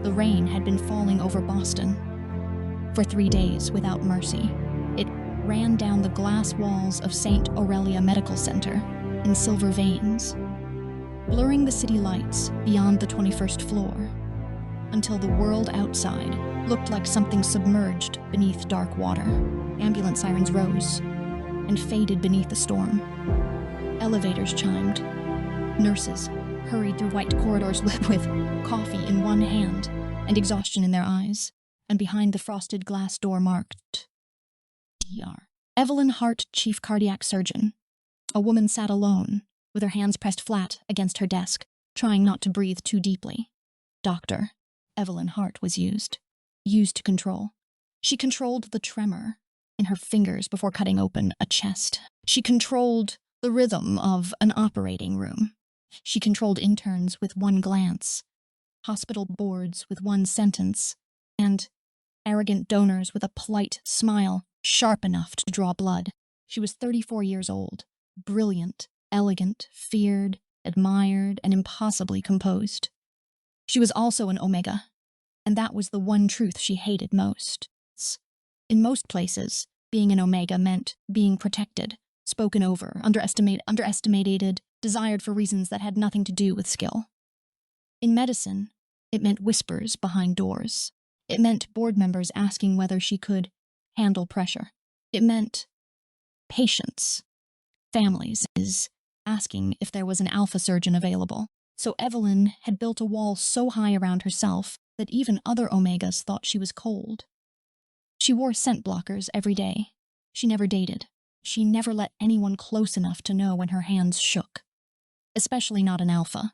The rain had been falling over Boston for 3 days without mercy. It ran down the glass walls of Saint Aurelia Medical Center in silver veins, blurring the city lights beyond the 21st floor, until the world outside looked like something submerged beneath dark water. Ambulance sirens rose and faded beneath the storm. Elevators chimed. Nurses hurried through white corridors with coffee in one hand and exhaustion in their eyes, and behind the frosted glass door marked DR. Evelyn Hart, chief cardiac surgeon. A woman sat alone, with her hands pressed flat against her desk, trying not to breathe too deeply. Dr. Evelyn Hart was used to control. She controlled the tremor in her fingers before cutting open a chest. She controlled the rhythm of an operating room. She controlled interns with one glance, hospital boards with one sentence, and arrogant donors with a polite smile sharp enough to draw blood. She was 34 years old, brilliant, elegant, feared, admired, and impossibly composed. She was also an Omega, and that was the one truth she hated most. In most places, being an Omega meant being protected, spoken over, underestimated, desired for reasons that had nothing to do with skill. In medicine, it meant whispers behind doors. It meant board members asking whether she could handle pressure. It meant patients, families, asking if there was an alpha surgeon available. So Evelyn had built a wall so high around herself that even other Omegas thought she was cold. She wore scent blockers every day. She never dated. She never let anyone close enough to know when her hands shook. Especially not an alpha.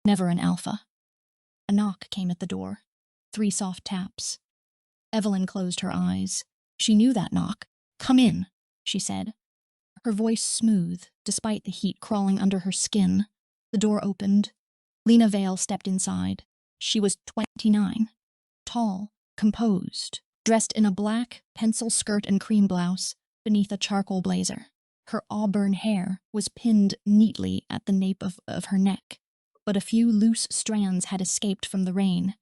Never an alpha. A knock came at the door. 3 soft taps. Evelyn closed her eyes. She knew that knock. "Come in," she said. Her voice smooth, despite the heat crawling under her skin. The door opened. Lena Vale stepped inside. She was 29, tall, composed, dressed in a black pencil skirt and cream blouse beneath a charcoal blazer. Her auburn hair was pinned neatly at the nape of her neck, but a few loose strands had escaped from the rain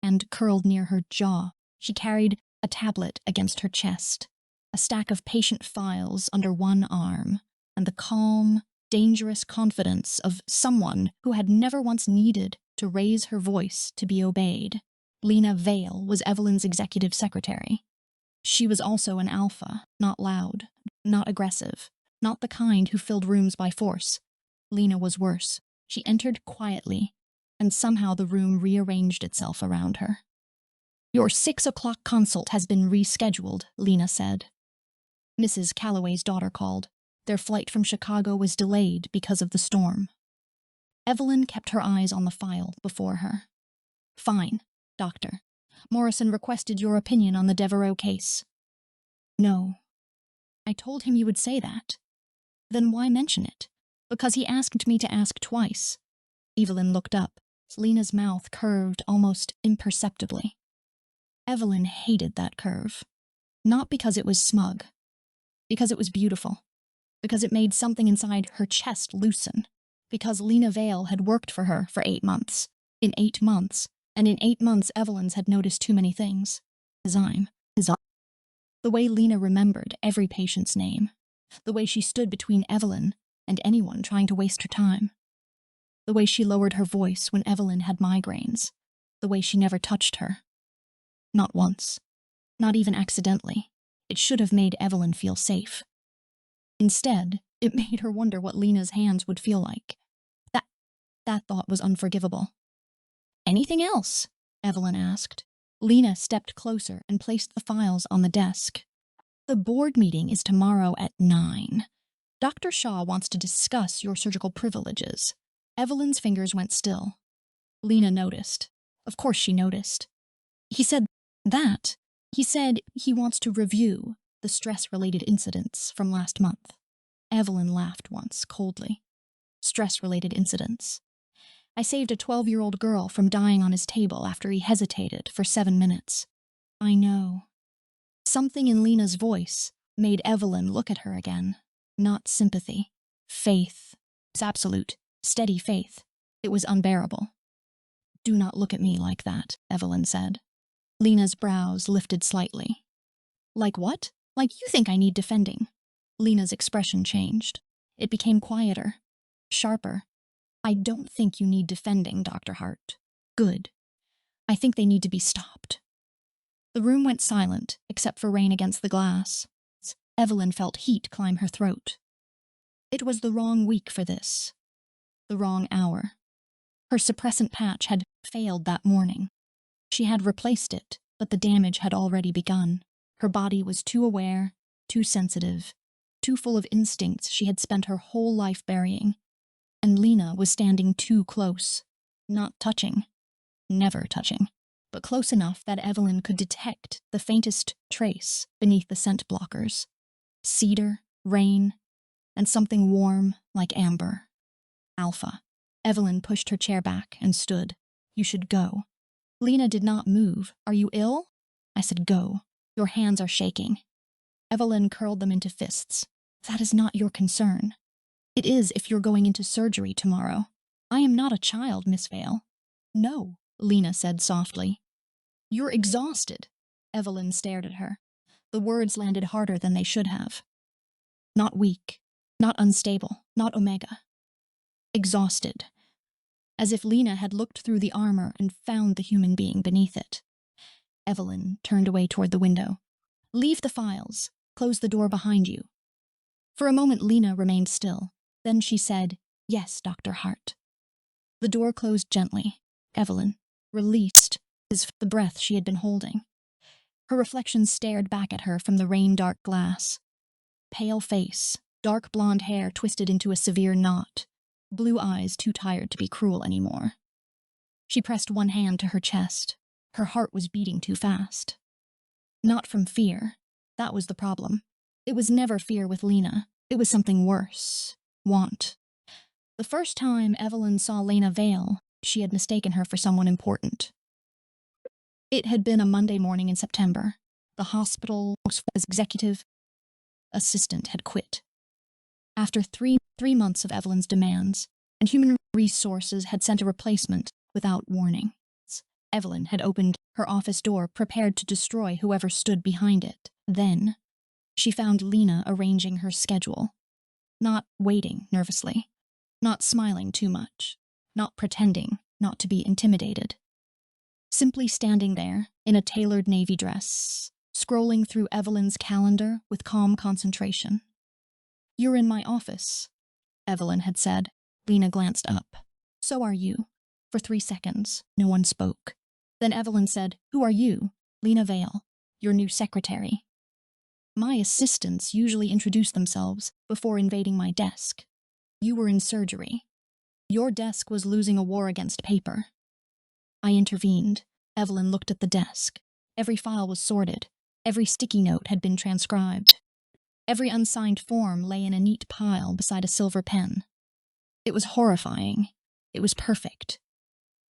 and curled near her jaw. She carried a tablet against her chest, a stack of patient files under one arm, and the calm, dangerous confidence of someone who had never once needed to raise her voice to be obeyed. Lena Vale was Evelyn's executive secretary. She was also an alpha, not loud, not aggressive, not the kind who filled rooms by force. Lena was worse. She entered quietly, and somehow the room rearranged itself around her. "Your 6 o'clock consult has been rescheduled," Lena said. Mrs. Calloway's daughter called. Their flight from Chicago was delayed because of the storm. Evelyn kept her eyes on the file before her. "Fine, doctor. Morrison requested your opinion on the Devereaux case." "No. I told him you would say that." "Then why mention it?" "Because he asked me to ask twice." Evelyn looked up. Lena's mouth curved almost imperceptibly. Evelyn hated that curve. Not because it was smug. Because it was beautiful. Because it made something inside her chest loosen. Because Lena Vale had worked for her for 8 months. In 8 months. And in 8 months, Evelyn's had noticed too many things. His arm. The way Lena remembered every patient's name. The way she stood between Evelyn and anyone trying to waste her time. The way she lowered her voice when Evelyn had migraines. The way she never touched her. Not once. Not even accidentally. It should have made Evelyn feel safe. Instead, it made her wonder what Lena's hands would feel like. That thought was unforgivable. "Anything else?" Evelyn asked. Lena stepped closer and placed the files on the desk. "The board meeting is tomorrow at 9. Dr. Shaw wants to discuss your surgical privileges." Evelyn's fingers went still. Lena noticed. Of course she noticed. "He said that. He said he wants to review the stress-related incidents from last month." Evelyn laughed once, coldly. "Stress-related incidents. I saved a 12-year-old girl from dying on his table after he hesitated for 7 minutes." "I know." Something in Lena's voice made Evelyn look at her again. Not sympathy. Faith. Absolute, steady faith. It was unbearable. Do not look at me like that, Evelyn said. Lena's brows lifted slightly. Like what? Like you think I need defending? Lena's expression changed. It became quieter, sharper. I don't think you need defending, Dr. Hart. Good. I think they need to be stopped. The room went silent, except for rain against the glass. Evelyn felt heat climb her throat. It was the wrong week for this. The wrong hour. Her suppressant patch had failed that morning. She had replaced it, but the damage had already begun. Her body was too aware, too sensitive, too full of instincts she had spent her whole life burying. And Lena was standing too close, not touching, never touching, but close enough that Evelyn could detect the faintest trace beneath the scent blockers. Cedar, rain, and something warm like amber. Alpha. Evelyn pushed her chair back and stood. You should go. Lena did not move. Are you ill? I said go. Your hands are shaking. Evelyn curled them into fists. That is not your concern. It is if you're going into surgery tomorrow. I am not a child, Miss Vale. No, Lena said softly. You're exhausted. Evelyn stared at her. The words landed harder than they should have. Not weak, not unstable, not Omega. Exhausted. As if Lena had looked through the armor and found the human being beneath it. Evelyn turned away toward the window. Leave the files. Close the door behind you. For a moment, Lena remained still. Then she said, Yes, Dr. Hart. The door closed gently. Evelyn released the breath she had been holding. Her reflection stared back at her from the rain-dark glass. Pale face, dark blonde hair twisted into a severe knot, blue eyes too tired to be cruel anymore. She pressed one hand to her chest. Her heart was beating too fast. Not from fear. That was the problem. It was never fear with Lena. It was something worse. Want. The first time Evelyn saw Lena Vale, she had mistaken her for someone important. It had been a Monday morning in September. The hospital's executive assistant had quit. After three months of Evelyn's demands, and human resources had sent a replacement without warning. Evelyn had opened her office door, prepared to destroy whoever stood behind it. Then, she found Lena arranging her schedule. Not waiting nervously, not smiling too much, not pretending not to be intimidated. Simply standing there in a tailored navy dress, scrolling through Evelyn's calendar with calm concentration. You're in my office, Evelyn had said. Lena glanced up. So are you. For 3 seconds, no one spoke. Then Evelyn said, Who are you? Lena Vale, your new secretary. My assistants usually introduce themselves before invading my desk. You were in surgery. Your desk was losing a war against paper. I intervened. Evelyn looked at the desk. Every file was sorted. Every sticky note had been transcribed. Every unsigned form lay in a neat pile beside a silver pen. It was horrifying. It was perfect.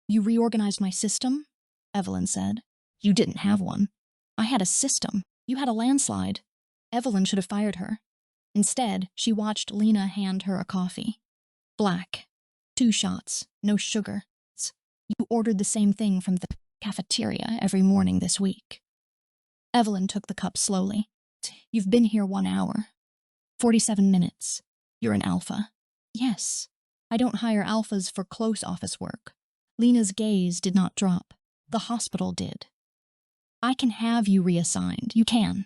You reorganized my system? Evelyn said. You didn't have one. I had a system. You had a landslide. Evelyn should have fired her. Instead, she watched Lena hand her a coffee. Black. 2 shots. No sugar. You ordered the same thing from the cafeteria every morning this week. Evelyn took the cup slowly. You've been here 1 hour. 47 minutes. You're an alpha. Yes. I don't hire alphas for close office work. Lena's gaze did not drop. The hospital did. I can have you reassigned. You can.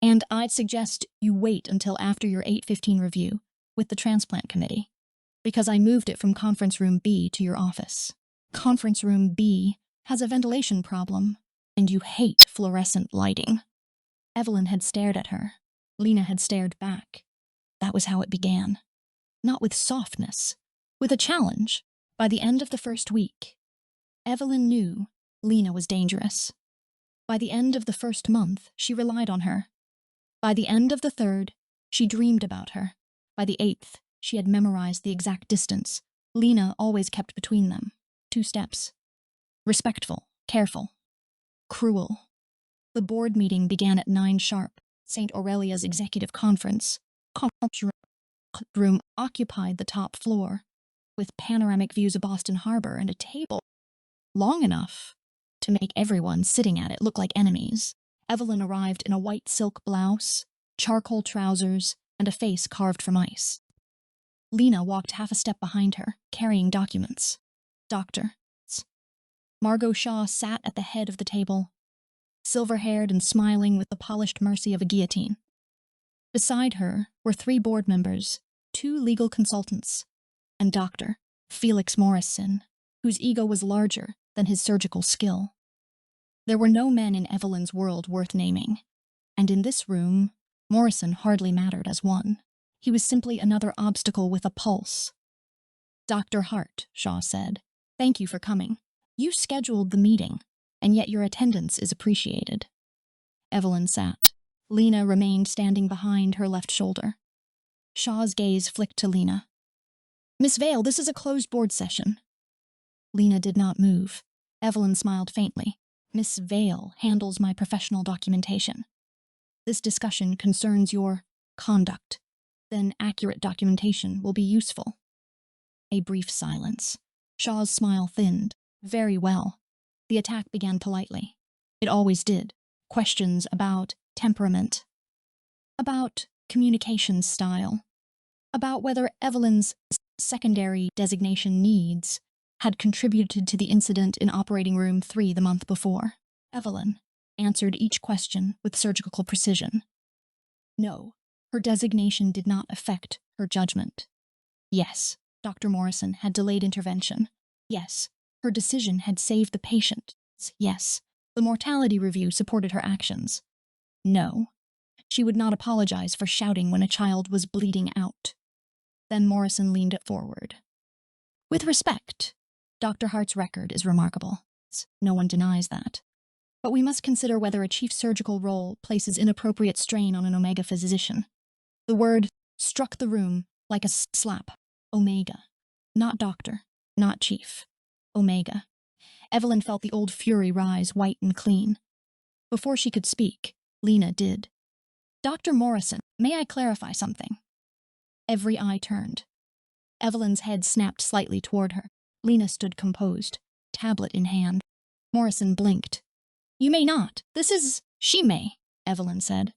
And I'd suggest you wait until after your 8:15 review with the transplant committee, because I moved it from conference room B to your office. Conference room B has a ventilation problem, and you hate fluorescent lighting. Evelyn had stared at her. Lena had stared back. That was how it began. Not with softness, with a challenge. By the end of the first week, Evelyn knew Lena was dangerous. By the end of the first month, she relied on her. By the end of the 3rd, she dreamed about her. By the 8th, she had memorized the exact distance. Lena always kept between them. 2 steps. Respectful, careful, cruel. The board meeting began at 9 sharp. Saint Aurelia's executive conference room occupied the top floor. with panoramic views of Boston Harbor and a table long enough to make everyone sitting at it look like enemies. Evelyn arrived in a white silk blouse, charcoal trousers, and a face carved from ice. Lena walked half a step behind her, carrying documents. Doctor. Margot Shaw sat at the head of the table, silver-haired and smiling with the polished mercy of a guillotine. Beside her were 3 board members, 2 legal consultants, and Dr. Felix Morrison, whose ego was larger than his surgical skill. There were no men in Evelyn's world worth naming, and in this room, Morrison hardly mattered as one. He was simply another obstacle with a pulse. Dr. Hart, Shaw said, "Thank you for coming. You scheduled the meeting, and yet your attendance is appreciated." Evelyn sat. Lena remained standing behind her left shoulder. Shaw's gaze flicked to Lena. "Miss Vale, this is a closed board session." Lena did not move. Evelyn smiled faintly. "Miss Vale handles my professional documentation. This discussion concerns your conduct. Then accurate documentation will be useful." A brief silence. Shaw's smile thinned. "Very well." The attack began politely. It always did. Questions about temperament, about communication style, about whether Evelyn's secondary designation needs had contributed to the incident in operating room 3 the month before. Evelyn answered each question with surgical precision. No, her designation did not affect her judgment. Yes, Dr. Morrison had delayed intervention. Yes, her decision had saved the patient. Yes, the mortality review supported her actions. No, she would not apologize for shouting when a child was bleeding out. Then Morrison leaned forward. "With respect, Dr. Hart's record is remarkable. No one denies that. But we must consider whether a chief surgical role places inappropriate strain on an Omega physician." The word struck the room like a slap. Omega. Not doctor, not chief. Omega. Evelyn felt the old fury rise, white and clean. Before she could speak, Lena did. "Dr. Morrison, may I clarify something?" Every eye turned. Evelyn's head snapped slightly toward her. Lena stood composed, tablet in hand. Morrison blinked. "You may not. This is—" "She may," Evelyn said.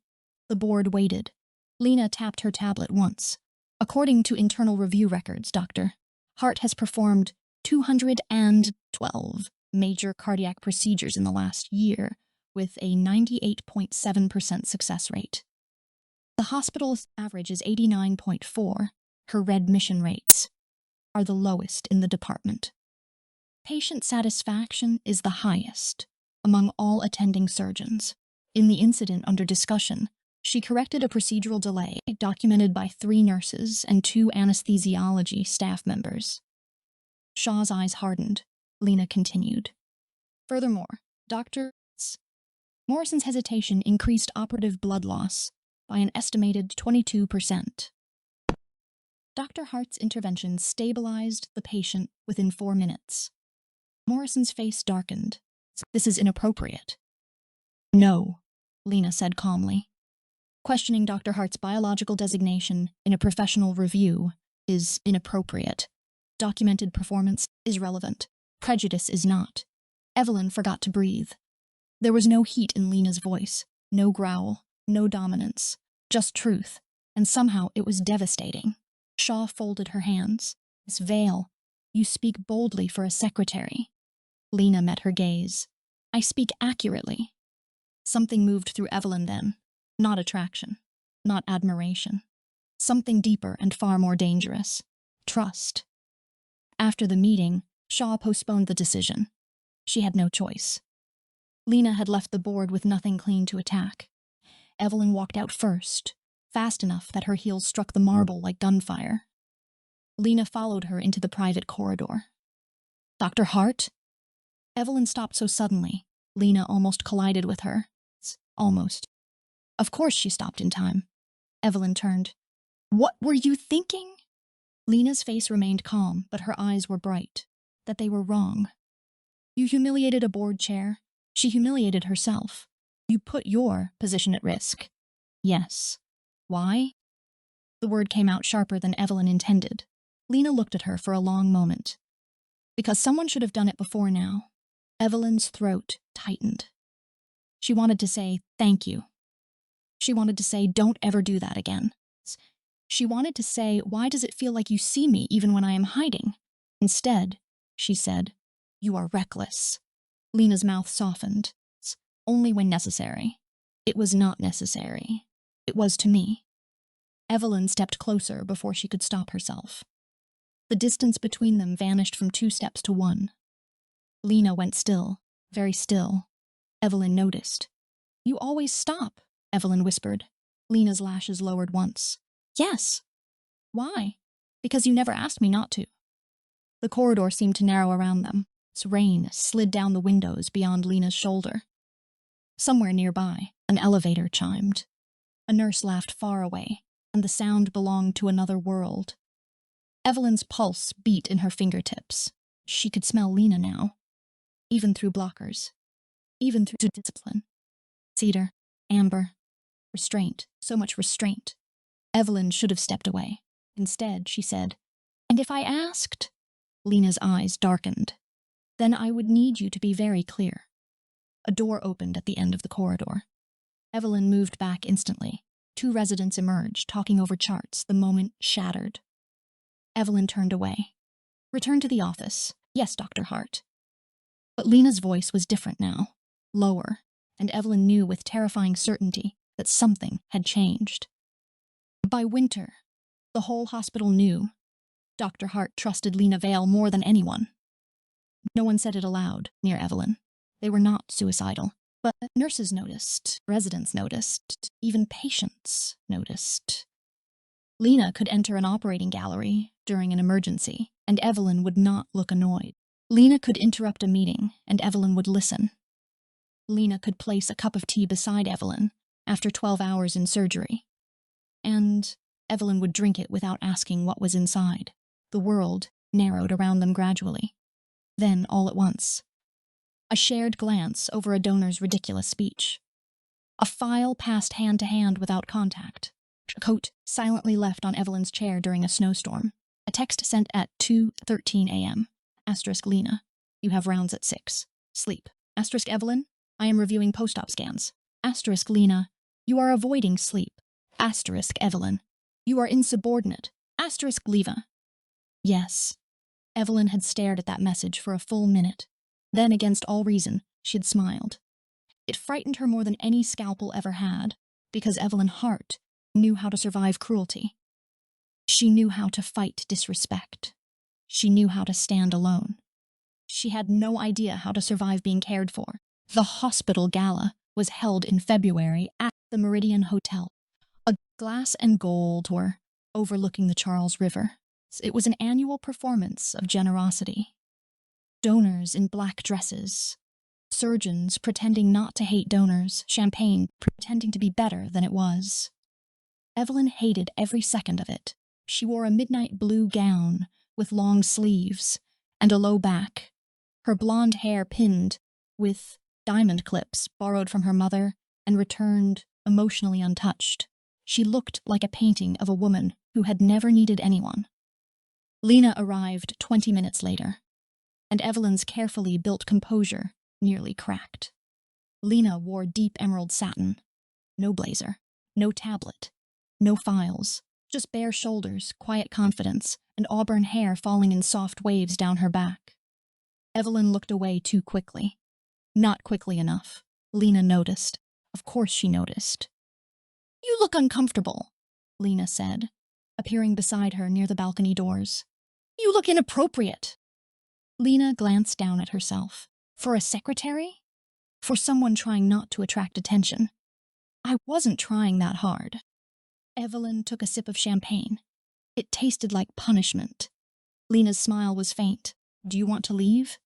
The board waited. Lena tapped her tablet once. "According to internal review records, Doctor, Hart has performed 212 major cardiac procedures in the last year, with a 98.7% success rate. The hospital's average is 89.4. Her readmission rates are the lowest in the department. Patient satisfaction is the highest among all attending surgeons. In the incident under discussion, she corrected a procedural delay documented by 3 nurses and 2 anesthesiology staff members." Shaw's eyes hardened. Lena continued. "Furthermore, Dr. Morrison's hesitation increased operative blood loss by an estimated 22%. Dr. Hart's intervention stabilized the patient within 4 minutes. Morrison's face darkened. This is inappropriate. No, Lena said calmly. Questioning Dr. Hart's biological designation in a professional review is inappropriate. Documented performance is relevant. Prejudice is not. Evelyn forgot to breathe. There was no heat in Lena's voice, no growl, no dominance, just truth, and somehow it was devastating. Shaw folded her hands. Miss Vale, you speak boldly for a secretary. Lena met her gaze. I speak accurately. Something moved through Evelyn then. Not attraction, not admiration. Something deeper and far more dangerous. Trust. After the meeting, Shaw postponed the decision. She had no choice. Lena had left the board with nothing clean to attack. Evelyn walked out first, fast enough that her heels struck the marble like gunfire. Lena followed her into the private corridor. Dr. Hart? Evelyn stopped so suddenly, Lena almost collided with her. Almost. Of course she stopped in time. Evelyn turned. What were you thinking? Lena's face remained calm, but her eyes were bright. That they were wrong. You humiliated a board chair. She humiliated herself. You put your position at risk. Yes. Why? The word came out sharper than Evelyn intended. Lena looked at her for a long moment. Because someone should have done it before now. Evelyn's throat tightened. She wanted to say, thank you. She wanted to say, don't ever do that again. She wanted to say, why does it feel like you see me even when I am hiding? Instead, she said, you are reckless. Lena's mouth softened. Only when necessary. It was not necessary. It was to me. Evelyn stepped closer before she could stop herself. The distance between them vanished from 2 steps to 1. Lena went still, very still. Evelyn noticed. You always stop, Evelyn whispered. Lena's lashes lowered once. Yes. Why? Because you never asked me not to. The corridor seemed to narrow around them. Its rain slid down the windows beyond Lena's shoulder. Somewhere nearby, an elevator chimed. A nurse laughed far away, and the sound belonged to another world. Evelyn's pulse beat in her fingertips. She could smell Lena now. Even through blockers. Even through discipline. Cedar. Amber. Restraint. So much restraint. Evelyn should have stepped away. Instead, she said, and if I asked? Lena's eyes darkened. Then I would need you to be very clear. A door opened at the end of the corridor. Evelyn moved back instantly. 2 residents emerged, talking over charts. The moment shattered. Evelyn turned away. Return to the office. Yes, Dr. Hart. But Lena's voice was different now, lower, and Evelyn knew with terrifying certainty that something had changed. By winter, the whole hospital knew. Dr. Hart trusted Lena Vale more than anyone. No one said it aloud near Evelyn. They were not suicidal. But nurses noticed, residents noticed, even patients noticed. Lena could enter an operating gallery during an emergency, and Evelyn would not look annoyed. Lena could interrupt a meeting, and Evelyn would listen. Lena could place a cup of tea beside Evelyn after 12 hours in surgery. And Evelyn would drink it without asking what was inside. The world narrowed around them gradually. Then, all at once, a shared glance over a donor's ridiculous speech. A file passed hand to hand without contact. A coat silently left on Evelyn's chair during a snowstorm. A text sent at 2:13 a.m. Asterisk Lena, you have rounds at 6. Sleep. Asterisk Evelyn, I am reviewing post-op scans. Asterisk Lena, you are avoiding sleep. Asterisk Evelyn, you are insubordinate. Asterisk Leva. Yes. Evelyn had stared at that message for a full minute. Then, against all reason, she had smiled. It frightened her more than any scalpel ever had, because Evelyn Hart knew how to survive cruelty. She knew how to fight disrespect. She knew how to stand alone. She had no idea how to survive being cared for. The hospital gala was held in February at the Meridian Hotel, a glass and gold tour overlooking the Charles River. It was an annual performance of generosity. Donors in black dresses, surgeons pretending not to hate donors, champagne pretending to be better than it was. Evelyn hated every second of it. She wore a midnight blue gown with long sleeves and a low back, her blonde hair pinned with diamond clips borrowed from her mother and returned emotionally untouched. She looked like a painting of a woman who had never needed anyone. Lena arrived 20 minutes later, and Evelyn's carefully built composure nearly cracked. Lena wore deep emerald satin, no blazer, no tablet, no files, just bare shoulders, quiet confidence, and auburn hair falling in soft waves down her back. Evelyn looked away too quickly. Not quickly enough. Lena noticed. Of course she noticed. You look uncomfortable, Lena said, appearing beside her near the balcony doors. You look inappropriate. Lena glanced down at herself. For a secretary? For someone trying not to attract attention. I wasn't trying that hard. Evelyn took a sip of champagne. It tasted like punishment. Lena's smile was faint. Do you want to leave?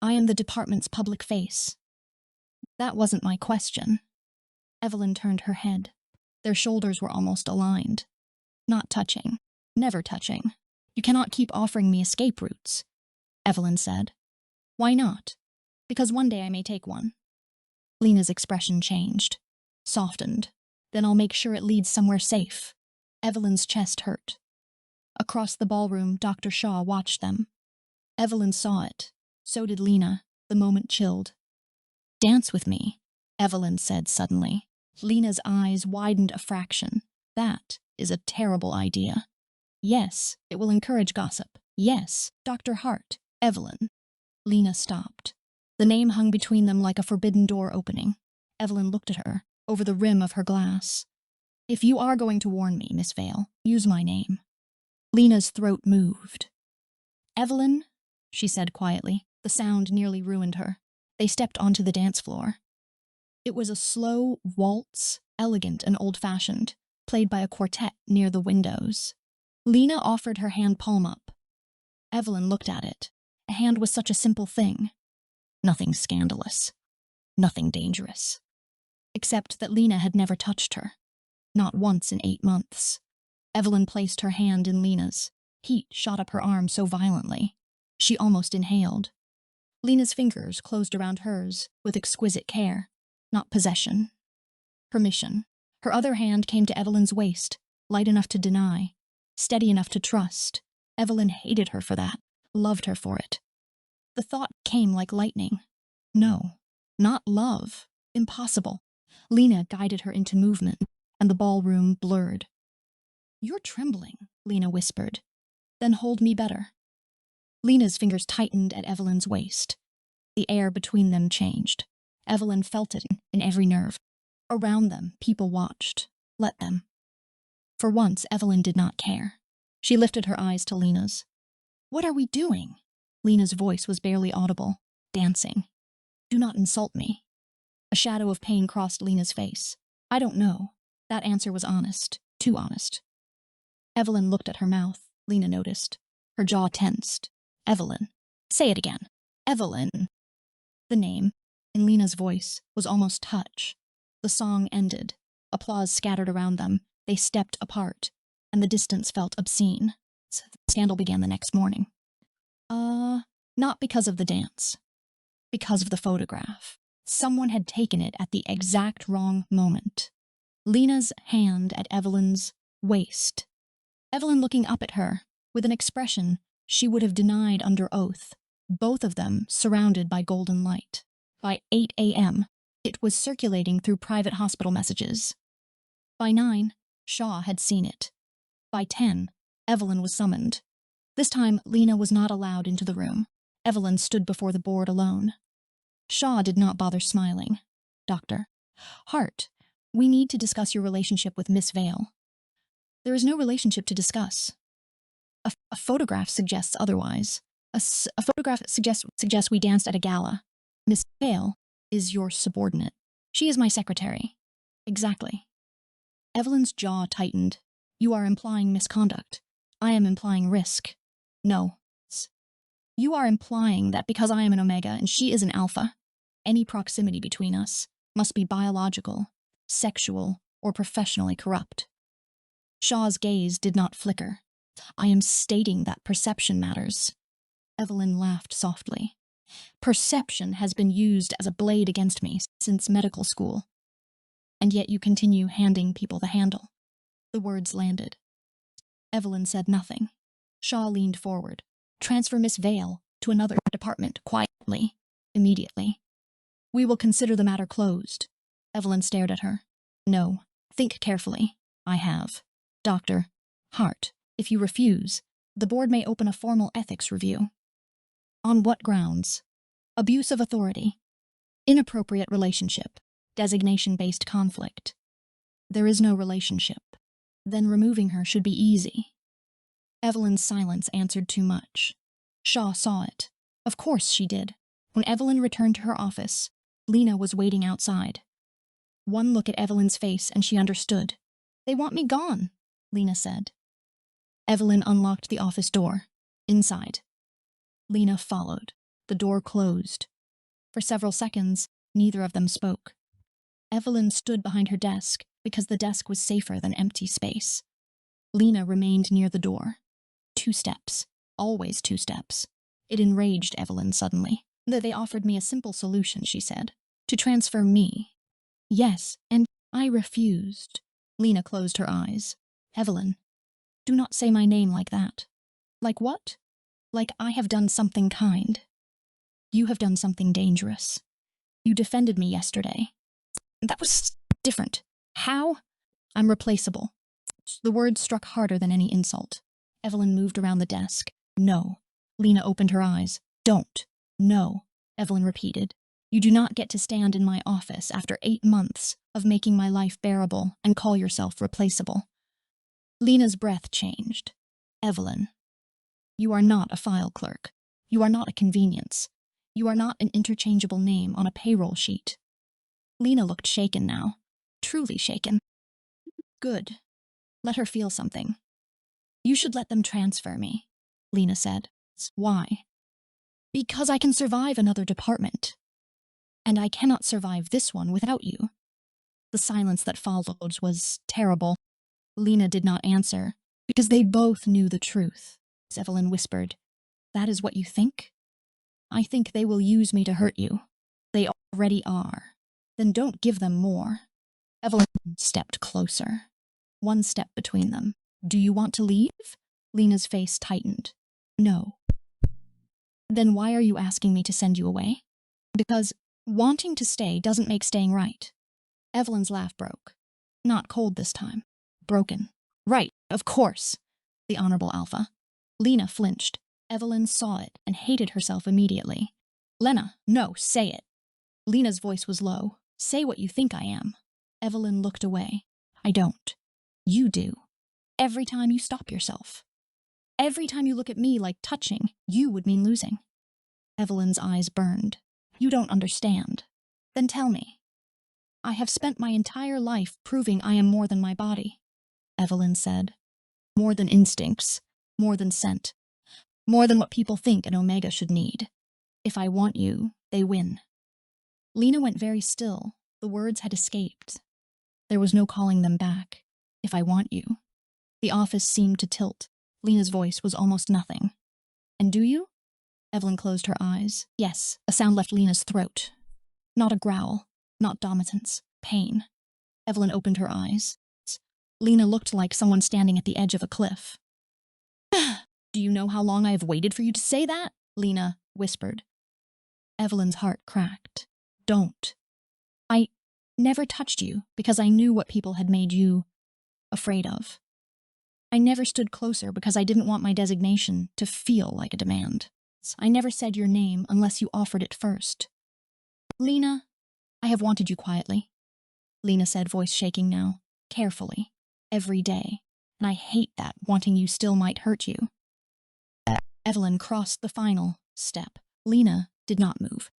I am the department's public face. That wasn't my question. Evelyn turned her head. Their shoulders were almost aligned. Not touching. Never touching. You cannot keep offering me escape routes, Evelyn said. Why not? Because one day I may take one. Lena's expression changed, softened. Then I'll make sure it leads somewhere safe. Evelyn's chest hurt. Across the ballroom, Dr. Shaw watched them. Evelyn saw it. So did Lena. The moment chilled. "Dance with me," Evelyn said suddenly. Lena's eyes widened a fraction. "That is a terrible idea." "Yes, it will encourage gossip. Yes, Dr. Hart, Evelyn." Lena stopped. The name hung between them like a forbidden door opening. Evelyn looked at her, over the rim of her glass. "If you are going to warn me, Miss Vale, use my name." Lena's throat moved. "Evelyn," she said quietly. The sound nearly ruined her. They stepped onto the dance floor. It was a slow waltz, elegant and old-fashioned, played by a quartet near the windows. Lena offered her hand palm up. Evelyn looked at it. A hand was such a simple thing. Nothing scandalous. Nothing dangerous. Except that Lena had never touched her. Not once in 8 months. Evelyn placed her hand in Lena's. Heat shot up her arm so violently. She almost inhaled. Lena's fingers closed around hers with exquisite care. Not possession. Permission. Her other hand came to Evelyn's waist, light enough to deny, steady enough to trust. Evelyn hated her for that, loved her for it. The thought came like lightning. No, not love. Impossible. Lena guided her into movement, and the ballroom blurred. "You're trembling," Lena whispered. "Then hold me better." Lena's fingers tightened at Evelyn's waist. The air between them changed. Evelyn felt it in every nerve. Around them, people watched. Let them. For once, Evelyn did not care. She lifted her eyes to Lena's. "What are we doing?" Lena's voice was barely audible. "Dancing." "Do not insult me." A shadow of pain crossed Lena's face. "I don't know." That answer was honest. Too honest. Evelyn looked at her mouth, Lena noticed. Her jaw tensed. "Evelyn." "Say it again." "Evelyn." The name, in Lena's voice, was almost touch. The song ended. Applause scattered around them. They stepped apart, and the distance felt obscene. The scandal began the next morning. Not because of the dance. Because of the photograph. Someone had taken it at the exact wrong moment. Lena's hand at Evelyn's waist. Evelyn looking up at her, with an expression she would have denied under oath. Both of them surrounded by golden light. By 8 a.m., it was circulating through private hospital messages. By 9, Shaw had seen it. By 10, Evelyn was summoned. This time, Lena was not allowed into the room. Evelyn stood before the board alone. Shaw did not bother smiling. "Dr. Hart, we need to discuss your relationship with Miss Vale." "There is no relationship to discuss." A photograph suggests otherwise. A photograph suggests we danced at a gala. Miss Vale is your subordinate. She is my secretary." "Exactly." Evelyn's jaw tightened. "You are implying misconduct. I am implying risk." "No. You are implying that because I am an Omega and she is an Alpha, any proximity between us must be biological, sexual, or professionally corrupt." Shaw's gaze did not flicker. "I am stating that perception matters." Evelyn laughed softly. "Perception has been used as a blade against me since medical school. And yet you continue handing people the handle." The words landed. Evelyn said nothing. Shaw leaned forward. "Transfer Miss Vale to another department quietly, immediately. We will consider the matter closed." Evelyn stared at her. "No, think carefully. I have. Dr. Hart, if you refuse, the board may open a formal ethics review." "On what grounds?" "Abuse of authority. Inappropriate relationship. Designation-based conflict." "There is no relationship. Then removing her should be easy." Evelyn's silence answered too much. Shaw saw it. Of course she did. When Evelyn returned to her office, Lena was waiting outside. One look at Evelyn's face and she understood. "They want me gone," Lena said. Evelyn unlocked the office door. Inside. Lena followed. The door closed. For several seconds, neither of them spoke. Evelyn stood behind her desk because the desk was safer than empty space. Lena remained near the door. 2 steps. Always 2 steps. It enraged Evelyn suddenly. "They offered me a simple solution," she said. "To transfer me." "Yes, and I refused." Lena closed her eyes. "Evelyn." Do not say my name like that. Like what? Like I have done something kind. You have done something dangerous. You defended me yesterday. That was different. How? I'm replaceable. The words struck harder than any insult. Evelyn moved around the desk. No. Lena opened her eyes. Don't. No. Evelyn repeated. You do not get to stand in my office after 8 months of making my life bearable and call yourself replaceable. Lena's breath changed. Evelyn, you are not a file clerk. You are not a convenience. You are not an interchangeable name on a payroll sheet. Lena looked shaken now. Truly shaken. Good. Let her feel something. You should let them transfer me, Lena said. Why? Because I can survive another department. And I cannot survive this one without you. The silence that followed was terrible. Lena did not answer, because they both knew the truth. Evelyn whispered, That is what you think? I think they will use me to hurt you. They already are. Then don't give them more. Evelyn stepped closer. 1 step between them. Do you want to leave? Lena's face tightened. No. Then why are you asking me to send you away? Because wanting to stay doesn't make staying right. Evelyn's laugh broke. Not cold this time. Broken. Right, of course. The Honorable Alpha. Lena flinched. Evelyn saw it and hated herself immediately. Lena, no, say it. Lena's voice was low. Say what you think I am. Evelyn looked away. I don't. You do. Every time you stop yourself. Every time you look at me like touching, you would mean losing. Evelyn's eyes burned. You don't understand. Then tell me. I have spent my entire life proving I am more than my body, Evelyn said. More than instincts, more than scent, more than what people think an Omega should need. If I want you, they win. Lena went very still. The words had escaped. There was no calling them back. If I want you. The office seemed to tilt. Lena's voice was almost nothing. And do you? Evelyn closed her eyes. Yes, a sound left Lena's throat. Not a growl, not dominance, pain. Evelyn opened her eyes. Lena looked like someone standing at the edge of a cliff. Do you know how long I have waited for you to say that? Lena whispered. Evelyn's heart cracked. Don't. I never touched you because I knew what people had made you afraid of. I never stood closer because I didn't want my designation to feel like a demand. I never said your name unless you offered it first. Lena, I have wanted you quietly, Lena said, voice shaking now, carefully, every day, and I hate that wanting you still might hurt you. Evelyn crossed the final step. Lena did not move.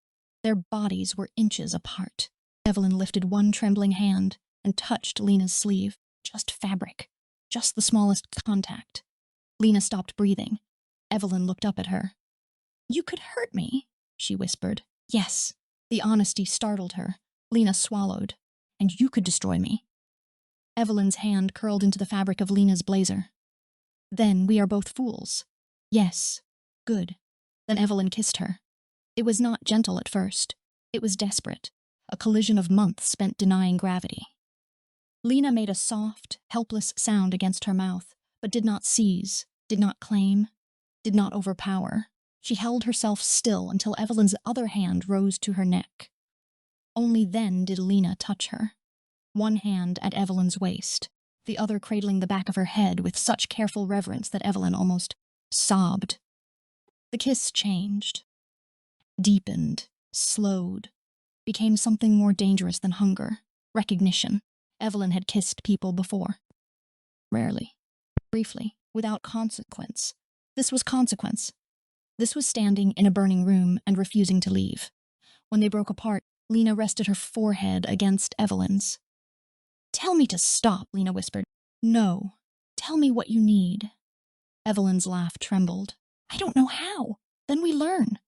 Their bodies were inches apart. Evelyn lifted one trembling hand and touched Lena's sleeve. Just fabric. Just the smallest contact. Lena stopped breathing. Evelyn looked up at her. You could hurt me, she whispered. Yes. The honesty startled her. Lena swallowed. And you could destroy me. Evelyn's hand curled into the fabric of Lena's blazer. Then we are both fools. Yes. Good. Then Evelyn kissed her. It was not gentle at first. It was desperate. A collision of months spent denying gravity. Lena made a soft, helpless sound against her mouth, but did not seize, did not claim, did not overpower. She held herself still until Evelyn's other hand rose to her neck. Only then did Lena touch her. One hand at Evelyn's waist, the other cradling the back of her head with such careful reverence that Evelyn almost sobbed. The kiss changed, deepened, slowed, became something more dangerous than hunger, recognition. Evelyn had kissed people before. Rarely, briefly, without consequence. This was consequence. This was standing in a burning room and refusing to leave. When they broke apart, Lena rested her forehead against Evelyn's. Tell me to stop, Lena whispered. No. Tell me what you need. Evelyn's laugh trembled. I don't know how. Then we learn.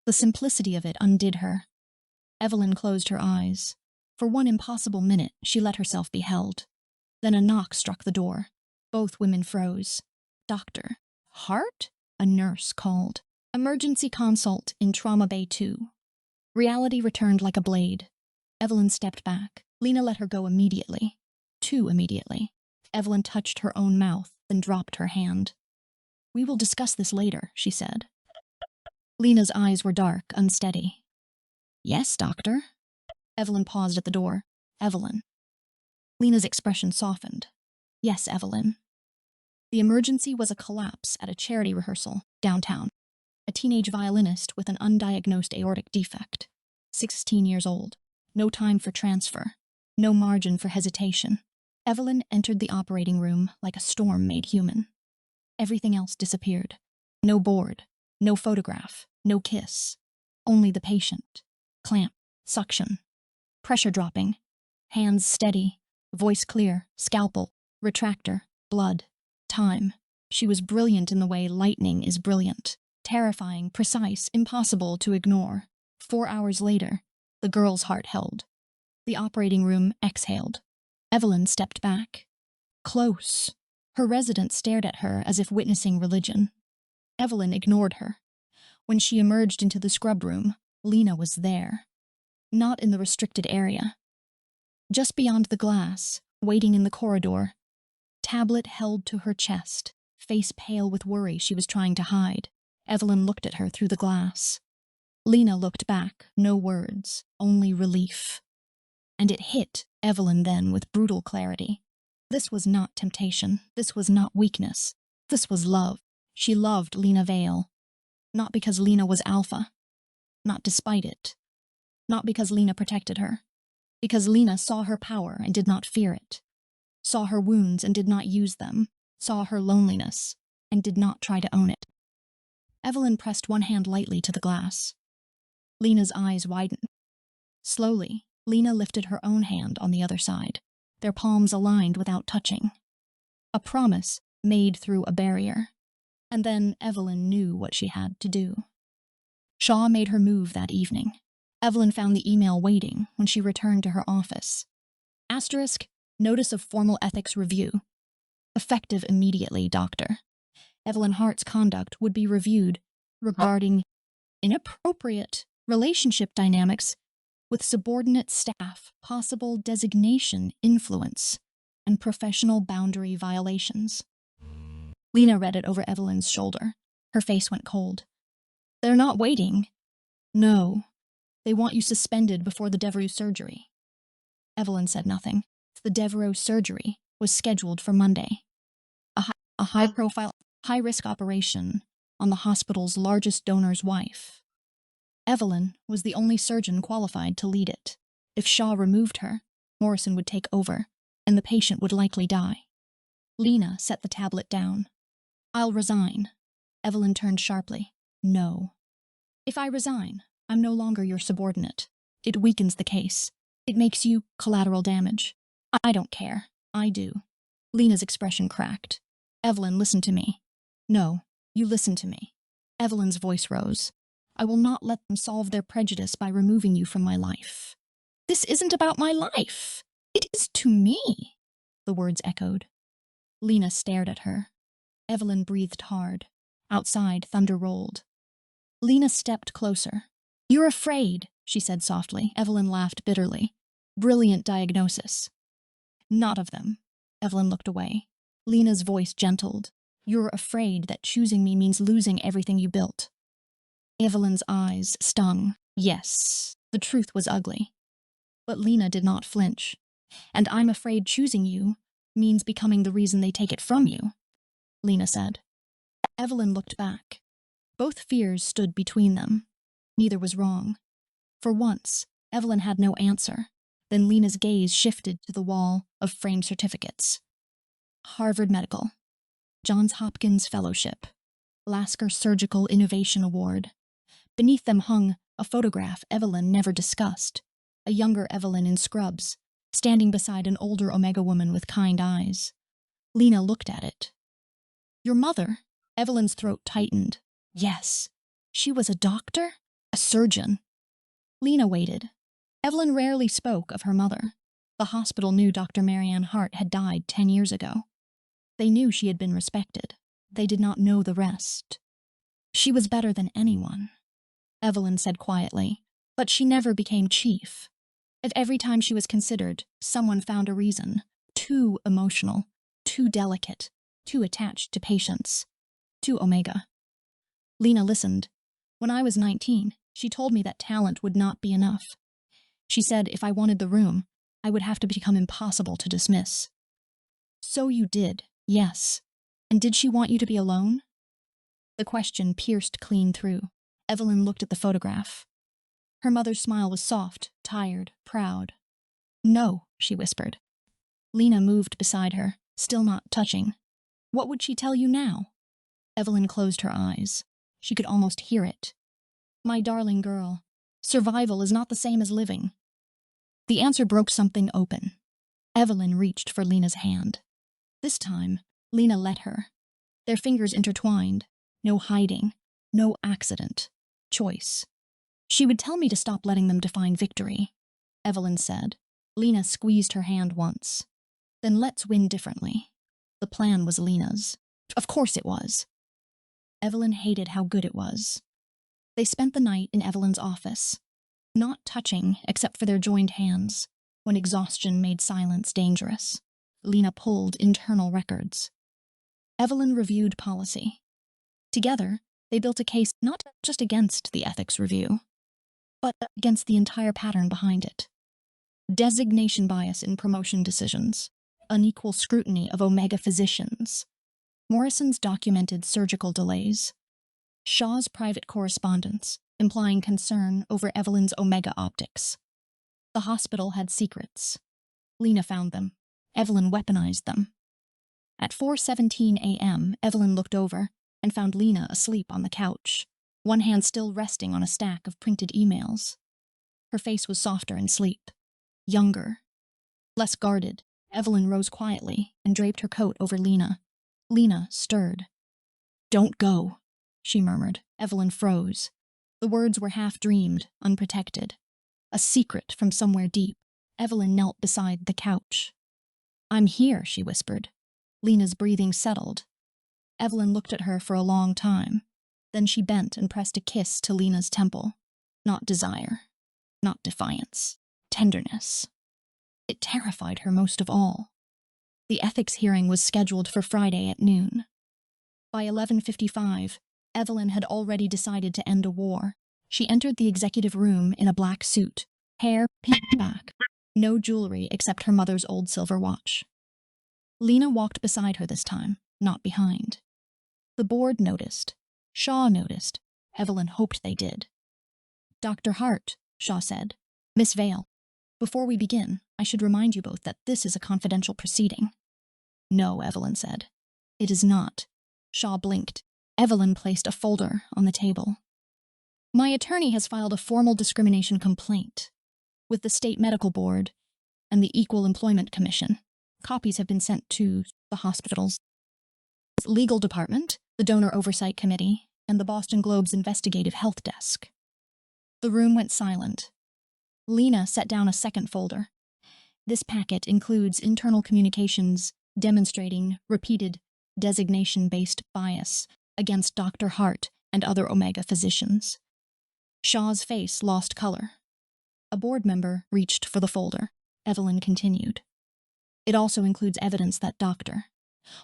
The simplicity of it undid her. Evelyn closed her eyes. For one impossible minute, she let herself be held. Then a knock struck the door. Both women froze. Doctor. Hart? A nurse called. Emergency consult in Trauma Bay 2. Reality returned like a blade. Evelyn stepped back. Lena let her go immediately. Too immediately. Evelyn touched her own mouth, then dropped her hand. "We will discuss this later," she said. Lena's eyes were dark, unsteady. "Yes, doctor?" Evelyn paused at the door. "Evelyn." Lena's expression softened. "Yes, Evelyn." The emergency was a collapse at a charity rehearsal downtown. A teenage violinist with an undiagnosed aortic defect. 16 years old. No time for transfer. No margin for hesitation. Evelyn entered the operating room like a storm made human. Everything else disappeared. No board. No photograph. No kiss. Only the patient. Clamp. Suction. Pressure dropping. Hands steady. Voice clear. Scalpel. Retractor. Blood. Time. She was brilliant in the way lightning is brilliant. Terrifying, precise, impossible to ignore. 4 hours later, the girl's heart held. The operating room exhaled. Evelyn stepped back. Close. Her resident stared at her as if witnessing religion. Evelyn ignored her. When she emerged into the scrub room, Lena was there. Not in the restricted area. Just beyond the glass, waiting in the corridor. Tablet held to her chest, face pale with worry she was trying to hide. Evelyn looked at her through the glass. Lena looked back, no words, only relief. And it hit Evelyn then with brutal clarity. This was not temptation. This was not weakness. This was love. She loved Lena Vale. Not because Lena was alpha. Not despite it. Not because Lena protected her. Because Lena saw her power and did not fear it. Saw her wounds and did not use them. Saw her loneliness and did not try to own it. Evelyn pressed one hand lightly to the glass. Lena's eyes widened. Slowly, Lena lifted her own hand on the other side, their palms aligned without touching. A promise made through a barrier. And then Evelyn knew what she had to do. Shaw made her move that evening. Evelyn found the email waiting when she returned to her office. Asterisk, notice of formal ethics review. Effective immediately, doctor. Evelyn Hart's conduct would be reviewed regarding inappropriate relationship dynamics with subordinate staff, possible designation, influence, and professional boundary violations. Lena read it over Evelyn's shoulder. Her face went cold. They're not waiting. No. They want you suspended before the Devereux surgery. Evelyn said nothing. The Devereux surgery was scheduled for Monday. A high-profile, high-risk operation on the hospital's largest donor's wife. Evelyn was the only surgeon qualified to lead it. If Shaw removed her, Morrison would take over, and the patient would likely die. Lena set the tablet down. I'll resign. Evelyn turned sharply. No. If I resign, I'm no longer your subordinate. It weakens the case. It makes you collateral damage. I don't care. I do. Lena's expression cracked. Evelyn, listen to me. No, you listen to me. Evelyn's voice rose. I will not let them solve their prejudice by removing you from my life. This isn't about my life. It is to me, the words echoed. Lena stared at her. Evelyn breathed hard. Outside, thunder rolled. Lena stepped closer. You're afraid, she said softly. Evelyn laughed bitterly. Brilliant diagnosis. Not of them. Evelyn looked away. Lena's voice gentled. You're afraid that choosing me means losing everything you built. Evelyn's eyes stung. Yes, the truth was ugly. But Lena did not flinch. And I'm afraid choosing you means becoming the reason they take it from you, Lena said. Evelyn looked back. Both fears stood between them. Neither was wrong. For once, Evelyn had no answer. Then Lena's gaze shifted to the wall of framed certificates. Harvard Medical, Johns Hopkins Fellowship, Lasker Surgical Innovation Award. Beneath them hung a photograph Evelyn never discussed, a younger Evelyn in scrubs, standing beside an older Omega woman with kind eyes. Lena looked at it. Your mother? Evelyn's throat tightened. Yes. She was a doctor? A surgeon. Lena waited. Evelyn rarely spoke of her mother. The hospital knew Dr. Marianne Hart had died 10 years ago. They knew she had been respected. They did not know the rest. She was better than anyone, Evelyn said quietly, but she never became chief. At every time she was considered, someone found a reason, too emotional, too delicate, too attached to patients, to Omega. Lena listened. When I was 19, she told me that talent would not be enough. She said if I wanted the room, I would have to become impossible to dismiss. So you did, yes. And did she want you to be alone? The question pierced clean through. Evelyn looked at the photograph. Her mother's smile was soft, tired, proud. No, she whispered. Lena moved beside her, still not touching. What would she tell you now? Evelyn closed her eyes. She could almost hear it. My darling girl, survival is not the same as living. The answer broke something open. Evelyn reached for Lena's hand. This time, Lena let her. Their fingers intertwined. No hiding. No accident. Choice. She would tell me to stop letting them define victory, Evelyn said. Lena squeezed her hand once. Then let's win differently. The plan was Lena's. Of course it was. Evelyn hated how good it was. They spent the night in Evelyn's office, not touching except for their joined hands, when exhaustion made silence dangerous. Lena pulled internal records. Evelyn reviewed policy. Together, they built a case not just against the ethics review, but against the entire pattern behind it. Designation bias in promotion decisions, unequal scrutiny of Omega physicians, Morrison's documented surgical delays, Shaw's private correspondence implying concern over Evelyn's Omega optics. The hospital had secrets. Lena found them. Evelyn weaponized them. At 4:17 a.m., Evelyn looked over and found Lena asleep on the couch, one hand still resting on a stack of printed emails. Her face was softer in sleep, younger, less guarded. Evelyn rose quietly and draped her coat over Lena. Lena stirred. Don't go, she murmured. Evelyn froze. The words were half-dreamed, unprotected. A secret from somewhere deep. Evelyn knelt beside the couch. I'm here, she whispered. Lena's breathing settled. Evelyn looked at her for a long time. Then she bent and pressed a kiss to Lena's temple. Not desire. Not defiance. Tenderness. It terrified her most of all. The ethics hearing was scheduled for Friday at noon. By 11:55, Evelyn had already decided to end a war. She entered the executive room in a black suit, hair pinned back, no jewelry except her mother's old silver watch. Lena walked beside her this time, not behind. The board noticed. Shaw noticed. Evelyn hoped they did. Dr. Hart, Shaw said. Miss Vale, before we begin, I should remind you both that this is a confidential proceeding. No, Evelyn said. It is not. Shaw blinked. Evelyn placed a folder on the table. My attorney has filed a formal discrimination complaint with the State Medical Board and the Equal Employment Commission. Copies have been sent to the hospital's legal department, the Donor Oversight Committee, and the Boston Globe's Investigative Health Desk. The room went silent. Lena set down a second folder. This packet includes internal communications demonstrating repeated designation-based bias against Dr. Hart and other Omega physicians. Shaw's face lost color. A board member reached for the folder. Evelyn continued. It also includes evidence that Dr.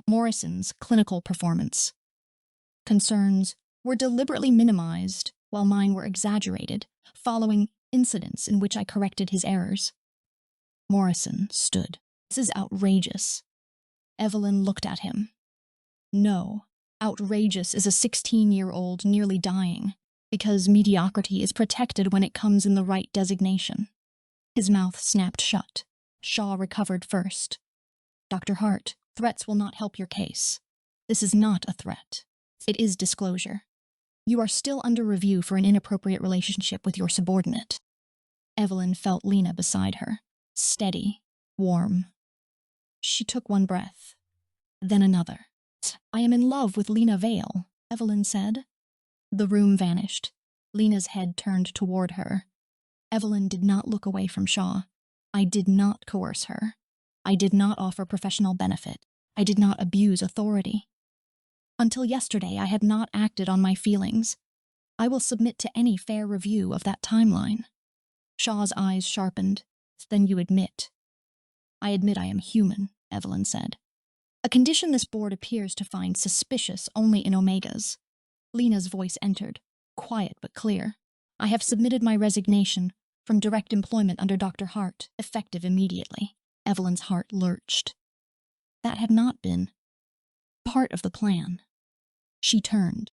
Morrison's clinical performance concerns were deliberately minimized while mine were exaggerated, following incidents in which I corrected his errors. Morrison stood. This is outrageous. Evelyn looked at him. No, outrageous is a 16-year-old nearly dying, because mediocrity is protected when it comes in the right designation. His mouth snapped shut. Shaw recovered first. Dr. Hart, threats will not help your case. This is not a threat. It is disclosure. You are still under review for an inappropriate relationship with your subordinate. Evelyn felt Lena beside her, steady, warm. She took one breath, then another. I am in love with Lena Vale, Evelyn said. The room vanished. Lena's head turned toward her. Evelyn did not look away from Shaw. I did not coerce her. I did not offer professional benefit. I did not abuse authority. Until yesterday, I had not acted on my feelings. I will submit to any fair review of that timeline. Shaw's eyes sharpened. Then you admit. I admit I am human, Evelyn said. A condition this board appears to find suspicious only in Omegas. Lena's voice entered, quiet but clear. I have submitted my resignation from direct employment under Dr. Hart, effective immediately. Evelyn's heart lurched. That had not been part of the plan. She turned.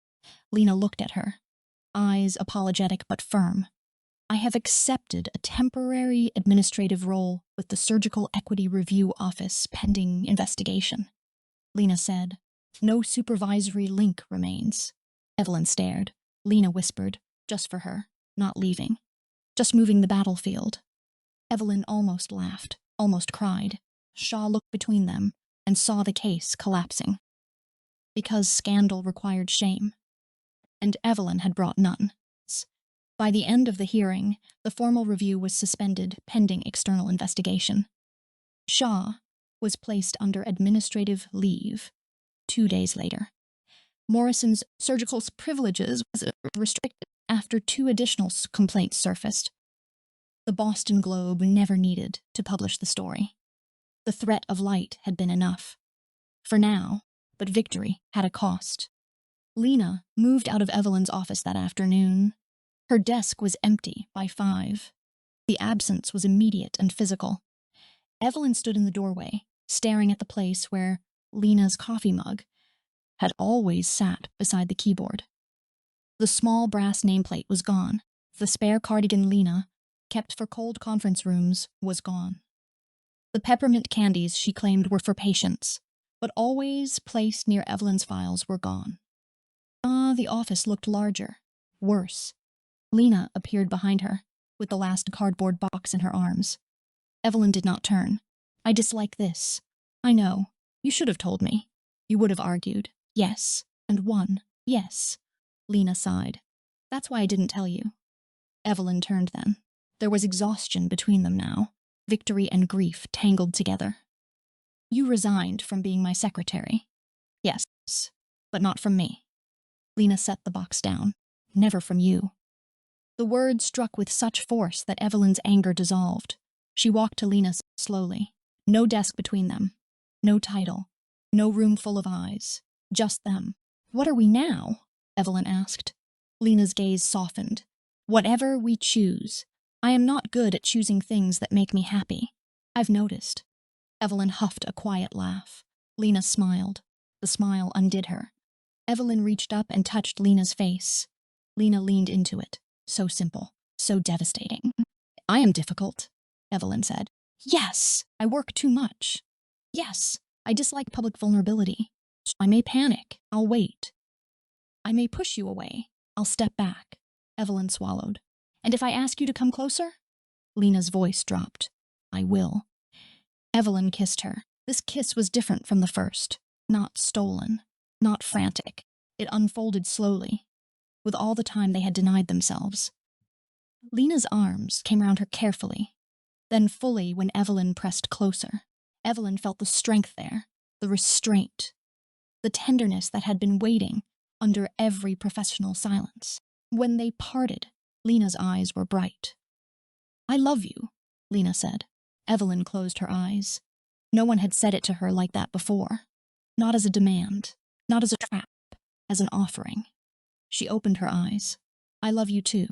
Lena looked at her, eyes apologetic but firm. I have accepted a temporary administrative role with the Surgical Equity Review Office pending investigation. Lena said, no supervisory link remains. Evelyn stared. Lena whispered, just for her, not leaving. Just moving the battlefield. Evelyn almost laughed, almost cried. Shaw looked between them and saw the case collapsing. Because scandal required shame. And Evelyn had brought none. By the end of the hearing, the formal review was suspended pending external investigation. Shaw was placed under administrative leave 2 days later. Morrison's surgical privileges was restricted after 2 additional complaints surfaced. The Boston Globe never needed to publish the story. The threat of light had been enough. For now, but victory had a cost. Lena moved out of Evelyn's office that afternoon. Her desk was empty by 5. The absence was immediate and physical. Evelyn stood in the doorway, staring at the place where Lena's coffee mug had always sat beside the keyboard. The small brass nameplate was gone. The spare cardigan Lena kept for cold conference rooms was gone. The peppermint candies she claimed were for patients, but always placed near Evelyn's files, were gone. The office looked larger, worse. Lena appeared behind her, with the last cardboard box in her arms. Evelyn did not turn. I dislike this. I know. You should have told me. You would have argued. Yes. And won. Yes. Lena sighed. That's why I didn't tell you. Evelyn turned then. There was exhaustion between them now. Victory and grief tangled together. You resigned from being my secretary. Yes, but not from me. Lena set the box down. Never from you. The words struck with such force that Evelyn's anger dissolved. She walked to Lena slowly. No desk between them. No title. No room full of eyes. Just them. What are we now? Evelyn asked. Lena's gaze softened. Whatever we choose. I am not good at choosing things that make me happy. I've noticed. Evelyn huffed a quiet laugh. Lena smiled. The smile undid her. Evelyn reached up and touched Lena's face. Lena leaned into it. So simple. So devastating. I am difficult, Evelyn said. Yes, I work too much. Yes, I dislike public vulnerability. I may panic. I'll wait. I may push you away. I'll step back. Evelyn swallowed. And if I ask you to come closer? Lena's voice dropped. I will. Evelyn kissed her. This kiss was different from the first. Not stolen. Not frantic. It unfolded slowly, with all the time they had denied themselves. Lena's arms came round her carefully, then fully when Evelyn pressed closer. Evelyn felt the strength there, the restraint, the tenderness that had been waiting under every professional silence. When they parted, Lena's eyes were bright. I love you, Lena said. Evelyn closed her eyes. No one had said it to her like that before. Not as a demand, not as a trap, as an offering. She opened her eyes. I love you too.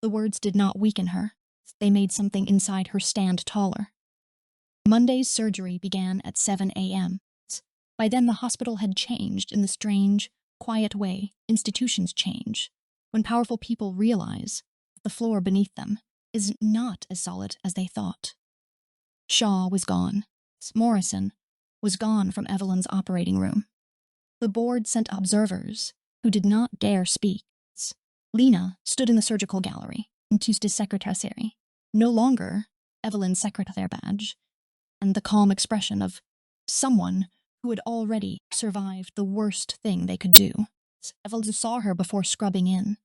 The words did not weaken her. They made something inside her stand taller. Monday's surgery began at 7 a.m. By then the hospital had changed in the strange, quiet way institutions change, when powerful people realize the floor beneath them is not as solid as they thought. Shaw was gone. Morrison was gone from Evelyn's operating room. The board sent observers who did not dare speak. Lena stood in the surgical gallery, in Tuesday's secretary, no longer Evelyn's secretary badge, and the calm expression of someone who had already survived the worst thing they could do. Evelyn saw her before scrubbing in.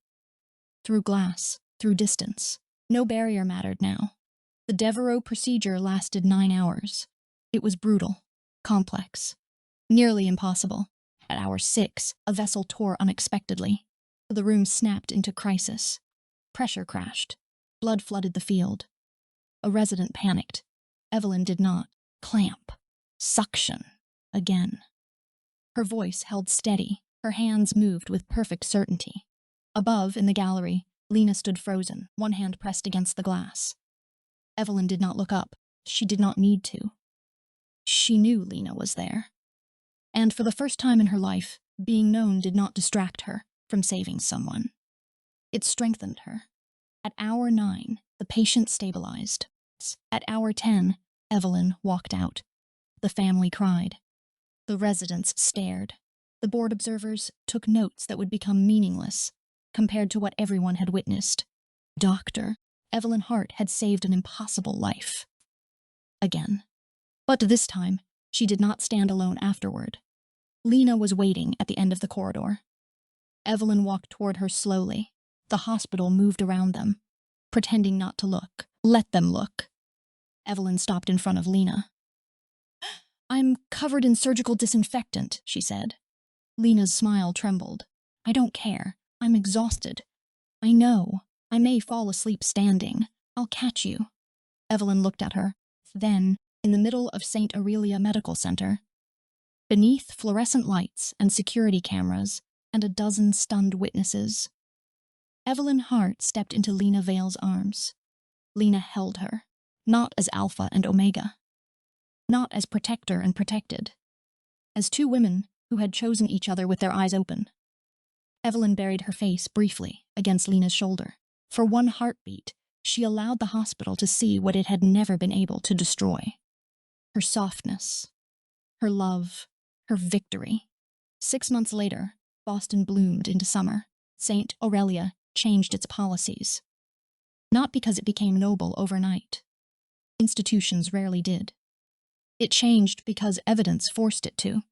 Through glass, through distance. No barrier mattered now. The Devereaux procedure lasted 9 hours. It was brutal, complex, nearly impossible. At hour 6, a vessel tore unexpectedly. The room snapped into crisis. Pressure crashed. Blood flooded the field. A resident panicked. Evelyn did not. Clamp. Suction. again. Her voice held steady, her hands moved with perfect certainty. Above, in the gallery, Lena stood frozen, one hand pressed against the glass. Evelyn did not look up. She did not need to. She knew Lena was there. And for the first time in her life, being known did not distract her from saving someone. It strengthened her. At hour 9, the patient stabilized. At hour 10, Evelyn walked out. The family cried. The residents stared. The board observers took notes that would become meaningless compared to what everyone had witnessed. Dr. Evelyn Hart had saved an impossible life. Again. But this time, she did not stand alone afterward. Lena was waiting at the end of the corridor. Evelyn walked toward her slowly. The hospital moved around them, pretending not to look. Let them look. Evelyn stopped in front of Lena. "I'm covered in surgical disinfectant," she said. Lena's smile trembled. "I don't care. I'm exhausted. I know. I may fall asleep standing. I'll catch you." Evelyn looked at her. Then, in the middle of Saint Aurelia Medical Center, beneath fluorescent lights and security cameras and a dozen stunned witnesses, Evelyn Hart stepped into Lena Vale's arms. Lena held her, not as Alpha and Omega, not as protector and protected, as two women who had chosen each other with their eyes open. Evelyn buried her face briefly against Lena's shoulder. For one heartbeat, she allowed the hospital to see what it had never been able to destroy. Her softness, her love, her victory. 6 months later, Boston bloomed into summer. Saint Aurelia changed its policies. Not because it became noble overnight. Institutions rarely did. It changed because evidence forced it to.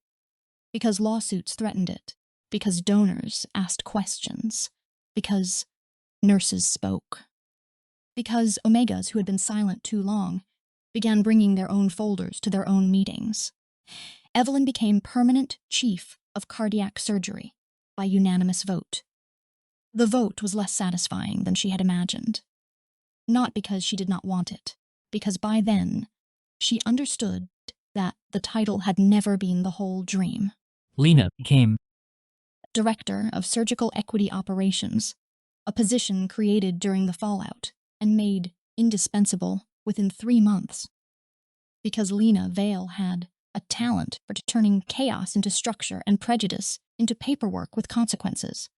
Because lawsuits threatened it. Because donors asked questions. Because nurses spoke. Because Omegas who had been silent too long began bringing their own folders to their own meetings. Evelyn became permanent chief of cardiac surgery by unanimous vote. The vote was less satisfying than she had imagined. Not because she did not want it, because by then she understood that the title had never been the whole dream. Lena became Director of Surgical Equity Operations, a position created during the fallout and made indispensable within 3 months. Because Lena Vale had a talent for turning chaos into structure and prejudice into paperwork with consequences.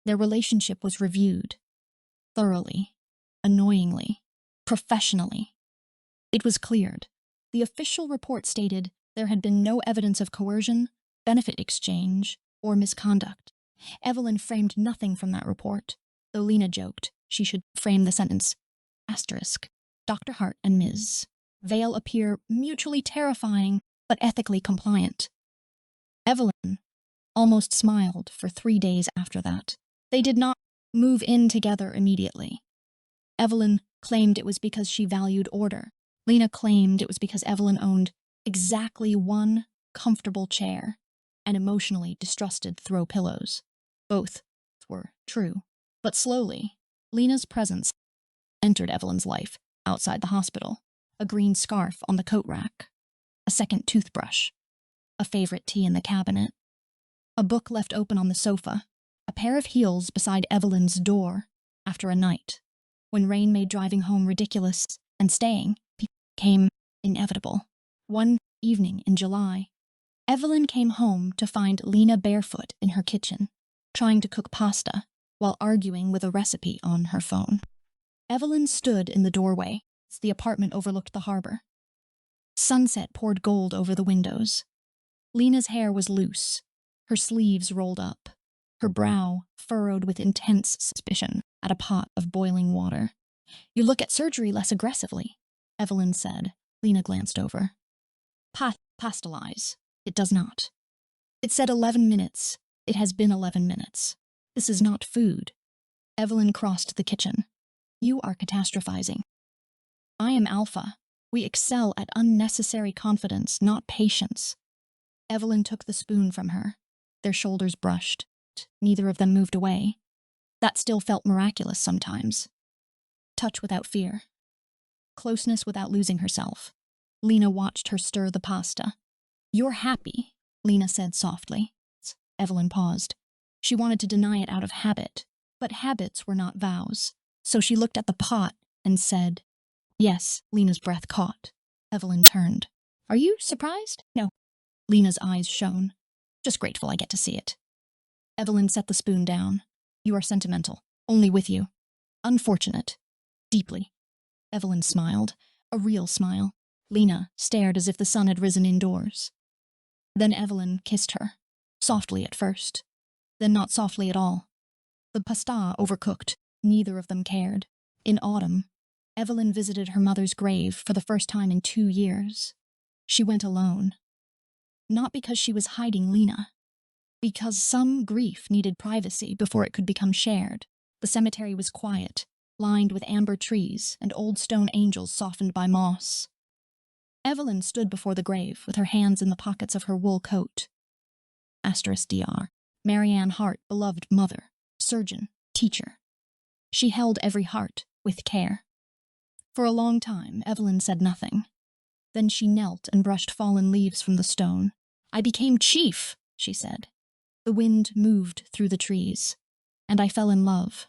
Their relationship was reviewed, thoroughly, annoyingly, professionally. It was cleared. The official report stated there had been no evidence of coercion, benefit exchange, or misconduct. Evelyn framed nothing from that report, though Lena joked she should frame the sentence, asterisk, Dr. Hart and Ms. Vale appear mutually terrifying but ethically compliant. Evelyn almost smiled for 3 days after that. They did not move in together immediately. Evelyn claimed it was because she valued order. Lena claimed it was because Evelyn owned exactly one comfortable chair and emotionally distrusted throw pillows. Both were true. But slowly, Lena's presence entered Evelyn's life outside the hospital. A green scarf on the coat rack, a second toothbrush, a favorite tea in the cabinet, a book left open on the sofa, a pair of heels beside Evelyn's door after a night when rain made driving home ridiculous and staying became inevitable. One evening in July, Evelyn came home to find Lena barefoot in her kitchen, trying to cook pasta while arguing with a recipe on her phone. Evelyn stood in the doorway as the apartment overlooked the harbor. Sunset poured gold over the windows. Lena's hair was loose, her sleeves rolled up, her brow furrowed with intense suspicion at a pot of boiling water. "You look at surgery less aggressively," Evelyn said. Lena glanced over. Pastelize. It does not. It said 11 minutes. It has been 11 minutes. This is not food. Evelyn crossed the kitchen. "You are catastrophizing. I am Alpha. We excel at unnecessary confidence, not patience." Evelyn took the spoon from her. Their shoulders brushed. Neither of them moved away. That still felt miraculous sometimes. Touch without fear. Closeness without losing herself. Lena watched her stir the pasta. You're happy, Lena said softly. Evelyn paused. She wanted to deny it out of habit, but habits were not vows. So she looked at the pot and said, yes. Lena's breath caught. Evelyn turned. Are you surprised? No. Lena's eyes shone. Just grateful I get to see it. Evelyn set the spoon down. You are sentimental. Only with you. Unfortunate. Deeply. Evelyn smiled. A real smile. Lena stared as if the sun had risen indoors. Then Evelyn kissed her. Softly at first. Then not softly at all. The pasta overcooked. Neither of them cared. In autumn, Evelyn visited her mother's grave for the first time in 2 years. She went alone. Not because she was hiding Lena. Because some grief needed privacy before it could become shared. The cemetery was quiet, lined with amber trees and old stone angels softened by moss. Evelyn stood before the grave with her hands in the pockets of her wool coat. *Dr. Marianne Hart, beloved mother, surgeon, teacher. She held every heart with care. For a long time, Evelyn said nothing. Then she knelt and brushed fallen leaves from the stone. I became chief, she said. The wind moved through the trees, and I fell in love.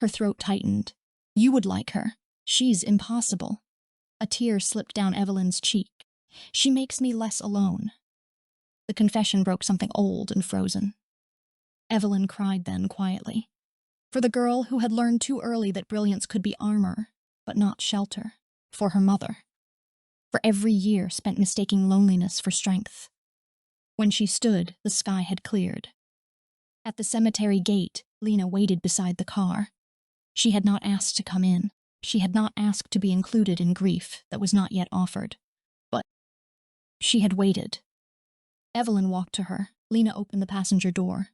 Her throat tightened. You would like her. She's impossible. A tear slipped down Evelyn's cheek. She makes me less alone. The confession broke something old and frozen. Evelyn cried then quietly. For the girl who had learned too early that brilliance could be armor, but not shelter. For her mother. For every year spent mistaking loneliness for strength. When she stood, the sky had cleared. At the cemetery gate, Lena waited beside the car. She had not asked to come in. She had not asked to be included in grief that was not yet offered. But she had waited. Evelyn walked to her. Lena opened the passenger door.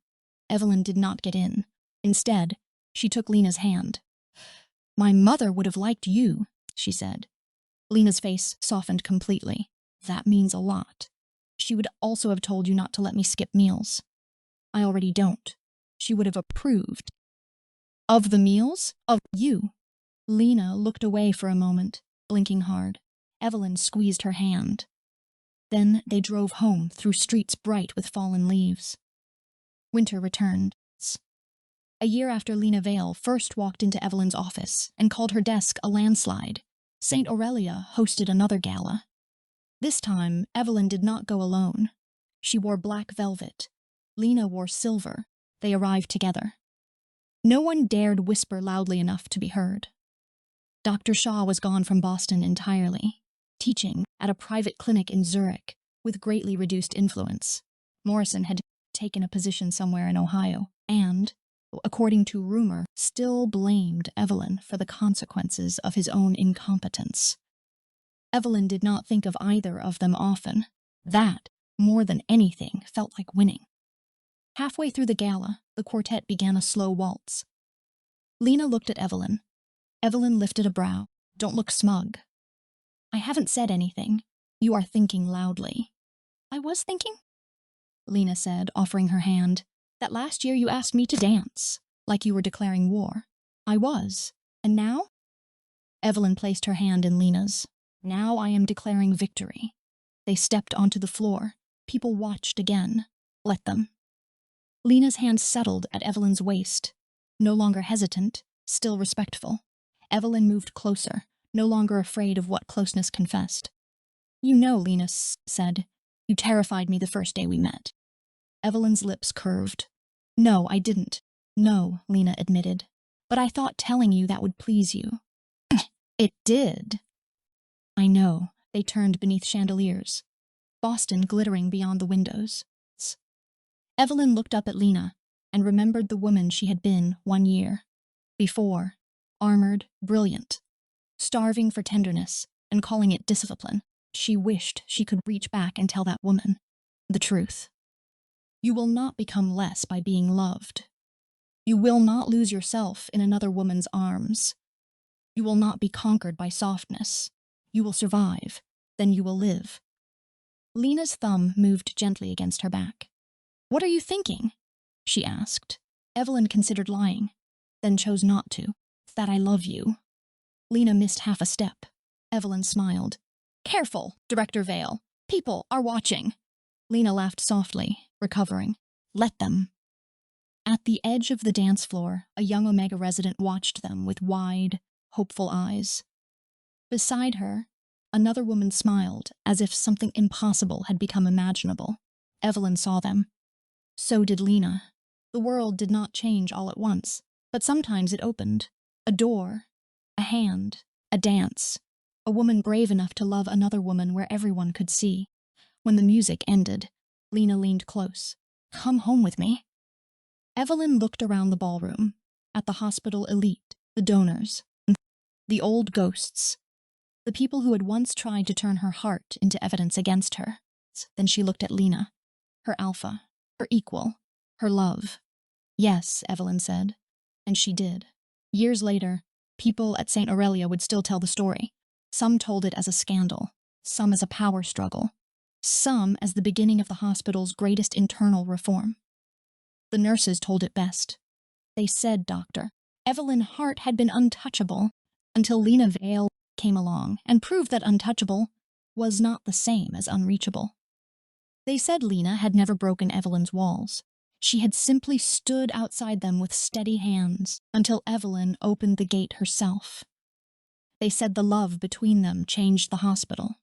Evelyn did not get in. Instead, she took Lena's hand. My mother would have liked you, she said. Lena's face softened completely. That means a lot. She would also have told you not to let me skip meals. I already don't. She would have approved. Of the meals? Of you. Lena looked away for a moment, blinking hard. Evelyn squeezed her hand. Then they drove home through streets bright with fallen leaves. Winter returned. A year after Lena Vale first walked into Evelyn's office and called her desk a landslide, Saint Aurelia hosted another gala. This time, Evelyn did not go alone. She wore black velvet. Lena wore silver. They arrived together. No one dared whisper loudly enough to be heard. Dr. Shaw was gone from Boston entirely, teaching at a private clinic in Zurich with greatly reduced influence. Morrison had taken a position somewhere in Ohio and, according to rumor, still blamed Evelyn for the consequences of his own incompetence. Evelyn did not think of either of them often. That, more than anything, felt like winning. Halfway through the gala, the quartet began a slow waltz. Lena looked at Evelyn. Evelyn lifted a brow. Don't look smug. I haven't said anything. You are thinking loudly. I was thinking? Lena said, offering her hand. That last year you asked me to dance, like you were declaring war. I was. And now? Evelyn placed her hand in Lena's. Now I am declaring victory. They stepped onto the floor. People watched again. Let them. Lena's hand settled at Evelyn's waist. No longer hesitant, still respectful. Evelyn moved closer, no longer afraid of what closeness confessed. You know, Lena said, you terrified me the first day we met. Evelyn's lips curved. No, I didn't. No, Lena admitted. But I thought telling you that would please you. It did. I know. They turned beneath chandeliers. Boston glittering beyond the windows. Evelyn looked up at Lena and remembered the woman she had been 1 year before, armored, brilliant, starving for tenderness and calling it discipline. She wished she could reach back and tell that woman the truth. You will not become less by being loved. You will not lose yourself in another woman's arms. You will not be conquered by softness. You will survive. Then you will live. Lena's thumb moved gently against her back. What are you thinking? She asked. Evelyn considered lying, then chose not to. That I love you. Lena missed half a step. Evelyn smiled. Careful, Director Vale. People are watching. Lena laughed softly, recovering. Let them. At the edge of the dance floor, a young Omega resident watched them with wide, hopeful eyes. Beside her, another woman smiled, as if something impossible had become imaginable. Evelyn saw them. So did Lena. The world did not change all at once, but sometimes it opened. A door, a hand, a dance, a woman brave enough to love another woman where everyone could see. When the music ended, Lena leaned close. Come home with me. Evelyn looked around the ballroom, at the hospital elite, the donors, the old ghosts, the people who had once tried to turn her heart into evidence against her. Then she looked at Lena, her alpha, her equal, her love. Yes, Evelyn said, and she did. Years later, people at Saint Aurelia would still tell the story. Some told it as a scandal, some as a power struggle, some as the beginning of the hospital's greatest internal reform. The nurses told it best. They said, Doctor, Evelyn Hart had been untouchable until Lena Vale came along and proved that untouchable was not the same as unreachable. They said Lena had never broken Evelyn's walls. She had simply stood outside them with steady hands until Evelyn opened the gate herself. They said the love between them changed the hospital.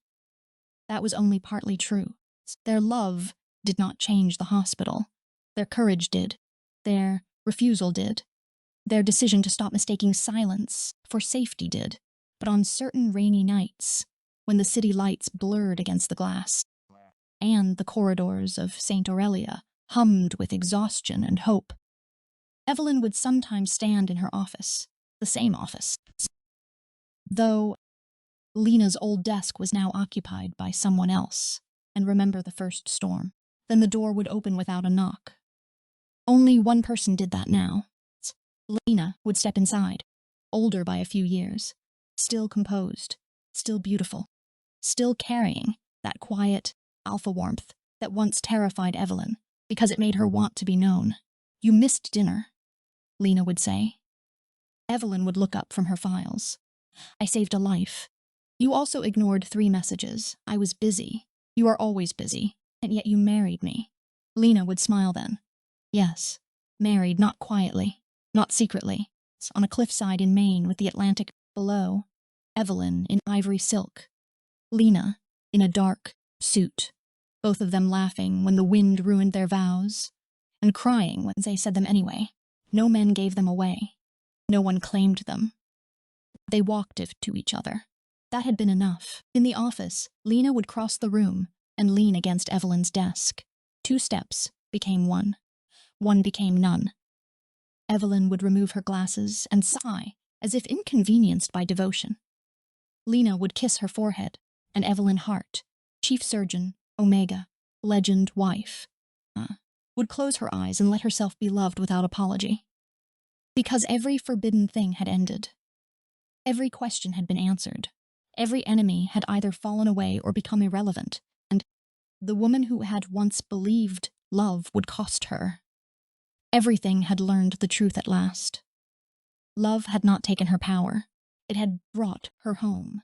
That was only partly true. Their love did not change the hospital. Their courage did. Their refusal did. Their decision to stop mistaking silence for safety did. But on certain rainy nights, when the city lights blurred against the glass, and the corridors of Saint Aurelia hummed with exhaustion and hope, Evelyn would sometimes stand in her office, the same office, though Lena's old desk was now occupied by someone else, and remember the first storm. Then the door would open without a knock. Only one person did that now. Lena would step inside, older by a few years, still composed, still beautiful, still carrying that quiet alpha warmth that once terrified Evelyn because it made her want to be known. You missed dinner, Lena would say. Evelyn would look up from her files. I saved a life. You also ignored 3 messages. I was busy. You are always busy, and yet you married me. Lena would smile then. Yes, married, not quietly, not secretly, on a cliffside in Maine with the Atlantic below. Evelyn in ivory silk. Lena in a dark suit. Both of them laughing when the wind ruined their vows, and crying when they said them anyway. No men gave them away. No one claimed them. They walked to each other. That had been enough. In the office, Lena would cross the room and lean against Evelyn's desk. 2 steps became 1. 1 became none. Evelyn would remove her glasses and sigh, as if inconvenienced by devotion. Lena would kiss her forehead, and Evelyn Hart, chief surgeon, Omega, legend wife, would close her eyes and let herself be loved without apology. Because every forbidden thing had ended. Every question had been answered. Every enemy had either fallen away or become irrelevant, and the woman who had once believed love would cost her. Everything had learned the truth at last. Love had not taken her power. It had brought her home.